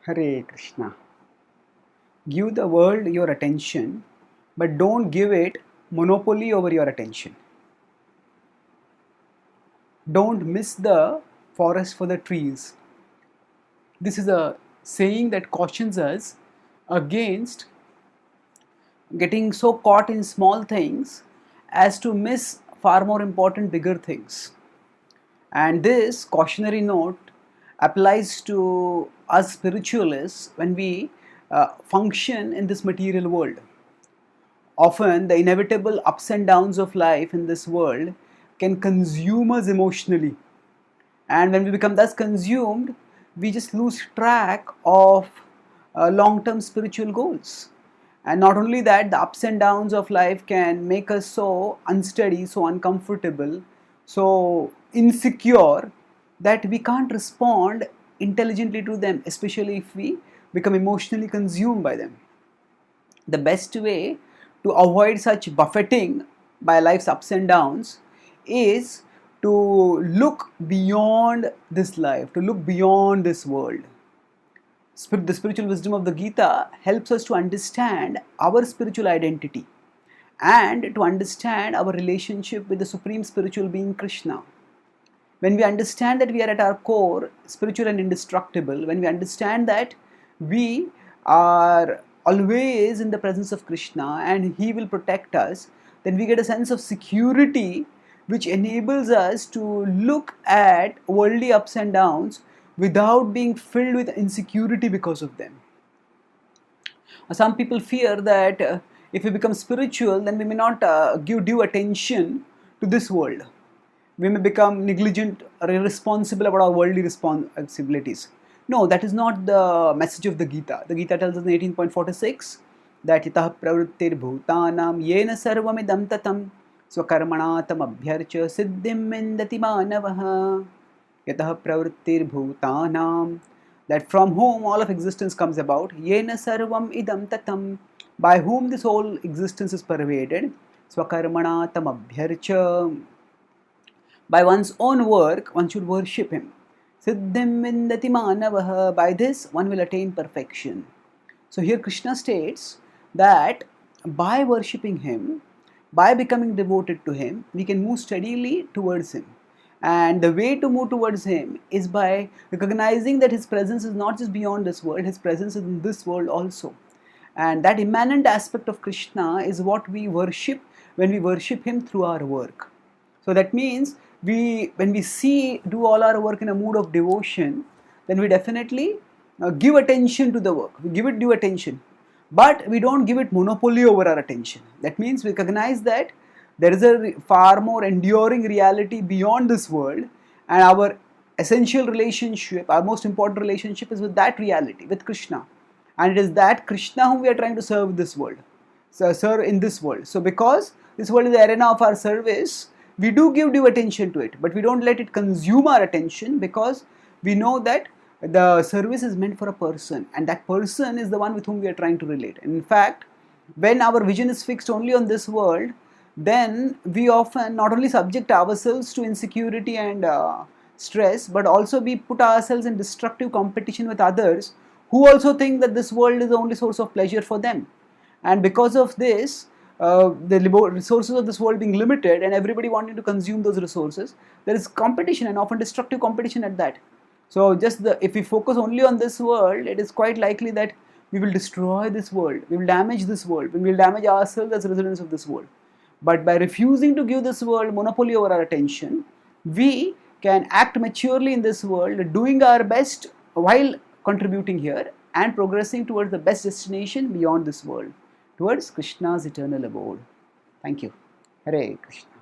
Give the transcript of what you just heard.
Hare Krishna. Give the world your attention, but don't give it monopoly over your attention. Don't miss the forest for the trees. This is a saying that cautions us against getting so caught in small things as to miss far more important bigger things. And this cautionary note applies to us spiritualists when we function in this material world. Often, the inevitable ups and downs of life in this world can consume us emotionally. And when we become thus consumed, we just lose track of long term spiritual goals. And not only that, the ups and downs of life can make us so unsteady, so uncomfortable, so insecure that we can't respond intelligently to them, especially if we become emotionally consumed by them. The best way to avoid such buffeting by life's ups and downs is to look beyond this life, to look beyond this world. The spiritual wisdom of the Gita helps us to understand our spiritual identity and to understand our relationship with the supreme spiritual being Krishna. When we understand that we are at our core spiritual and indestructible, when we understand that we are always in the presence of Krishna and He will protect us, then we get a sense of security which enables us to look at worldly ups and downs without being filled with insecurity because of them. Some people fear that if we become spiritual, then we may not give due attention to this world. We may become negligent or irresponsible about our worldly responsibilities. No, that is not the message of the Gita. The Gita tells us in 18.46 that yatah pravrittir bhutanam yena sarvamidam tatam swakarmanatam abhyarcha siddhim mendati manavaha. Yatah pravrittir bhutanam, that from whom all of existence comes about, yena sarvam idam tatam, by whom this whole existence is pervaded, swakarmanatam abhyarcha, by one's own work, one should worship Him. Siddhim vindati manavaha, by this one will attain perfection. So here Krishna states that by worshipping Him, by becoming devoted to Him, we can move steadily towards Him. And the way to move towards Him is by recognizing that His presence is not just beyond this world, His presence is in this world also. And that immanent aspect of Krishna is what we worship when we worship Him through our work. So that means when we do all our work in a mood of devotion, then we definitely give attention to the work. We give it due attention. But we don't give it monopoly over our attention. That means we recognize that there is a far more enduring reality beyond this world, and our essential relationship, our most important relationship is with that reality, with Krishna. And it is that Krishna whom we are trying to serve this world. So serve in this world. So because this world is the arena of our service, we do give due attention to it, but we don't let it consume our attention, because we know that the service is meant for a person, and that person is the one with whom we are trying to relate. And in fact, when our vision is fixed only on this world, then we often not only subject ourselves to insecurity and stress, but also we put ourselves in destructive competition with others who also think that this world is the only source of pleasure for them. And because of this, the resources of this world being limited and everybody wanting to consume those resources, there is competition, and often destructive competition at that. So if we focus only on this world, it is quite likely that we will destroy this world, we will damage this world, we will damage ourselves as residents of this world. But by refusing to give this world monopoly over our attention, we can act maturely in this world, doing our best while contributing here and progressing towards the best destination beyond this world, towards Krishna's eternal abode. Thank you. Hare Krishna.